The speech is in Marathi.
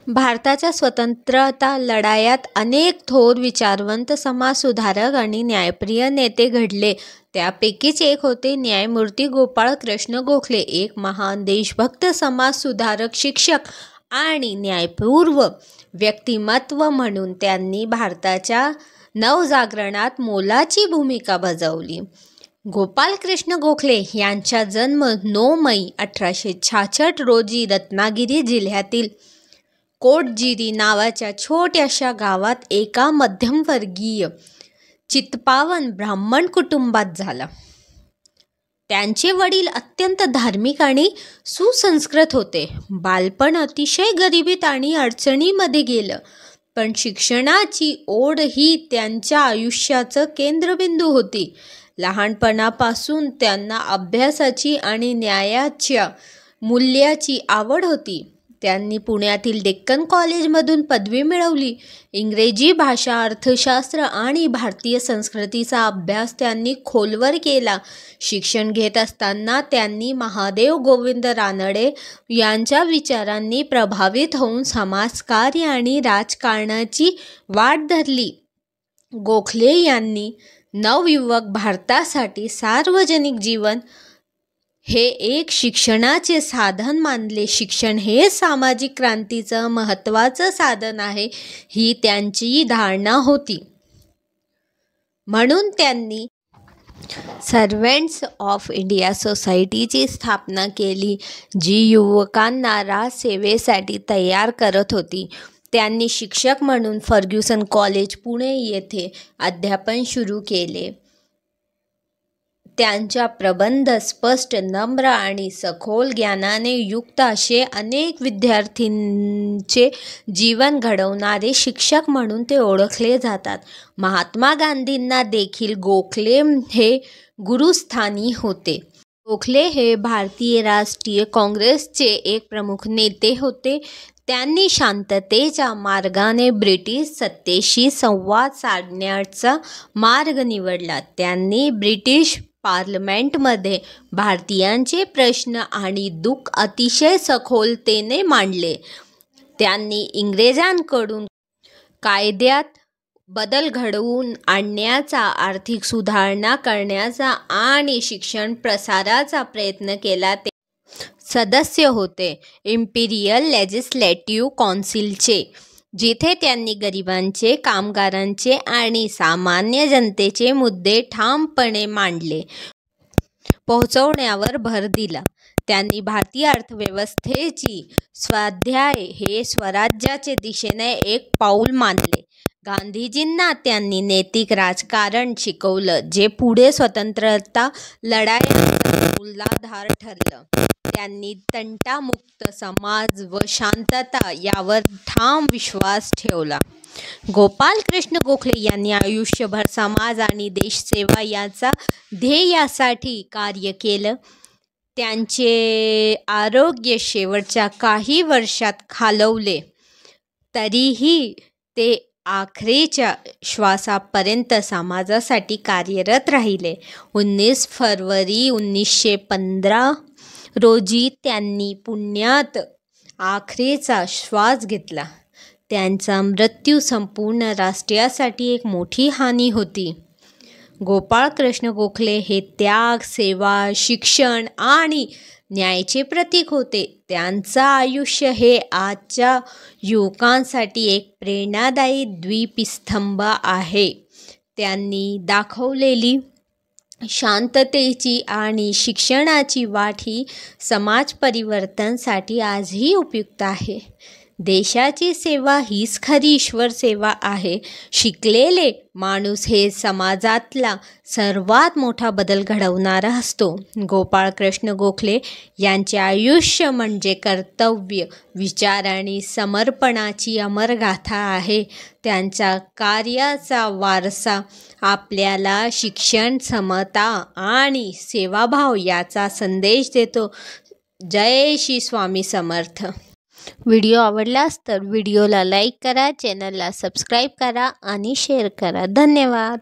भारताच्या स्वतंत्रता लढायात अनेक थोर विचारवंत, समाजसुधारक आणि न्यायप्रिय नेते घडले. त्यापैकीच एक होते न्यायमूर्ती गोपाळ कृष्ण गोखले. एक महान देशभक्त, समाजसुधारक, शिक्षक आणि न्यायपूर्व व्यक्तिमत्व म्हणून त्यांनी भारताच्या नवजागरणात मोलाची भूमिका बजावली. गोपाळ कृष्ण गोखले यांचा जन्म 9 मै 1866 रोजी रत्नागिरी जिल्ह्यातील कोटगिरी नावाच्या छोट्याशा गावात एका मध्यमवर्गीय चित्पावन ब्राह्मण कुटुंबात झाला. त्यांचे वडील अत्यंत धार्मिक आणि सुसंस्कृत होते. बालपण अतिशय गरिबीत आणि अडचणीमध्ये गेलं, पण शिक्षणाची ओढ ही त्यांच्या आयुष्याचं केंद्रबिंदू होती. लहानपणापासून त्यांना अभ्यासाची आणि न्यायाच्या मूल्याची आवड होती. त्यांनी पुण्यातील डेक्कन कॉलेजमधून पदवी मिळवली. इंग्रजी भाषा, अर्थशास्त्र आणि भारतीय संस्कृतीचा अभ्यास त्यांनी खोलवर केला. शिक्षण घेत असताना त्यांनी महादेव गोविंद रानडे यांच्या विचारांनी प्रभावित होऊन समाजकार्य आणि राजकारणाची वाट धरली. गोखले यांनी नवयुवक भारतासाठी सार्वजनिक जीवन हे एक शिक्षणाचे साधन मानले. शिक्षण हे सामाजिक क्रांतीचं महत्त्वाचं साधन आहे, ही त्यांची धारणा होती. म्हणून त्यांनी सर्व्हंट्स ऑफ इंडिया सोसायटीची स्थापना केली, जी युवकांना राजसेवेसाठी तयार करत होती. त्यांनी शिक्षक म्हणून फर्ग्युसन कॉलेज, पुणे येथे अध्यापन सुरू केले. त्यांच्या प्रबंध स्पष्ट, नम्र आणि सखोल ज्ञानाने युक्त असे अनेक विद्यार्थ्यांचे जीवन घडवणारे शिक्षक म्हणून ते ओळखले जातात. महात्मा गांधींना देखील गोखले हे गुरुस्थानी होते. गोखले हे भारतीय राष्ट्रीय काँग्रेसचे एक प्रमुख नेते होते. त्यांनी शांततेच्या मार्गाने ब्रिटिश सत्तेशी संवाद साधण्याचा मार्ग निवडला. त्यांनी ब्रिटिश पार्लमेंटमध्ये भारतीयांचे प्रश्न आणि दुःख अतिशय सखोलतेने मांडले. त्यांनी इंग्रजांकडून कायद्यात बदल घडवून आणण्याचा, आर्थिक सुधारणा करण्याचा आणि शिक्षण प्रसाराचा प्रयत्न केला. ते सदस्य होते इम्पिरियल लेजिस्लेटिव्ह काउन्सिलचे, जिथे त्यांनी गरिबांचे, कामगारांचे आणि सामान्य जनतेचे मुद्दे ठामपणे मांडले पोहोचवण्यावर भर दिला. त्यांनी भारतीय अर्थव्यवस्थेची स्वाध्याय हे स्वराज्याच्या दिशेने एक पाऊल मानले. गांधीजींना त्यांनी नैतिक राजकारण शिकवलं, जे पुढे स्वतंत्रता लढायांचा मूलाधार ठरलं. त्यांनी तंटामुक्त समाज व शांतता यावर ठाम विश्वास ठेवला. गोपाळ कृष्ण गोखले यांनी आयुष्यभर समाज आणि देशसेवा याचा ध्येयासाठी कार्य केलं. त्यांचे आरोग्य शेवटच्या काही वर्षात खालवले, तरीही ते अखेरच्या श्वासापर्यंत समाजासाठी कार्यरत राहिले. 19 फरवरी 1915 रोजी त्यांनी पुण्यात अखेरचा श्वास घेतला. त्यांचा मृत्यू संपूर्ण राष्ट्रासाठी एक मोठी हानी होती. गोपाळ कृष्ण गोखले हे त्याग, सेवा, शिक्षण आणि न्यायाचे प्रतीक होते. त्यांचं आयुष्य हे आजच्या युवकांसाठी एक प्रेरणादायी दीपस्तंभ आहे. त्यांनी दाखवलेली शांततेची आणि शिक्षणाची वाट ही समाज परिवर्तनासाठी आजही उपयुक्त आहे. देशाची सेवा हीच खरी ईश्वर सेवा आहे. शिकलेले माणूस हे समाजातला सर्वात मोठा बदल घडवणारा असतो. गोपाळ कृष्ण गोखले यांचे आयुष्य म्हणजे कर्तव्य, विचार आणि समर्पणाची अमर गाथा आहे. त्यांच्या कार्याचा वारसा आपल्याला शिक्षण, समता आणि सेवाभाव याचा संदेश देतो. जय श्री स्वामी समर्थ. व्हिडिओ आवडलास तर व्हिडिओला लाईक करा, चॅनलला सबस्क्राईब करा आणि शेअर करा. धन्यवाद.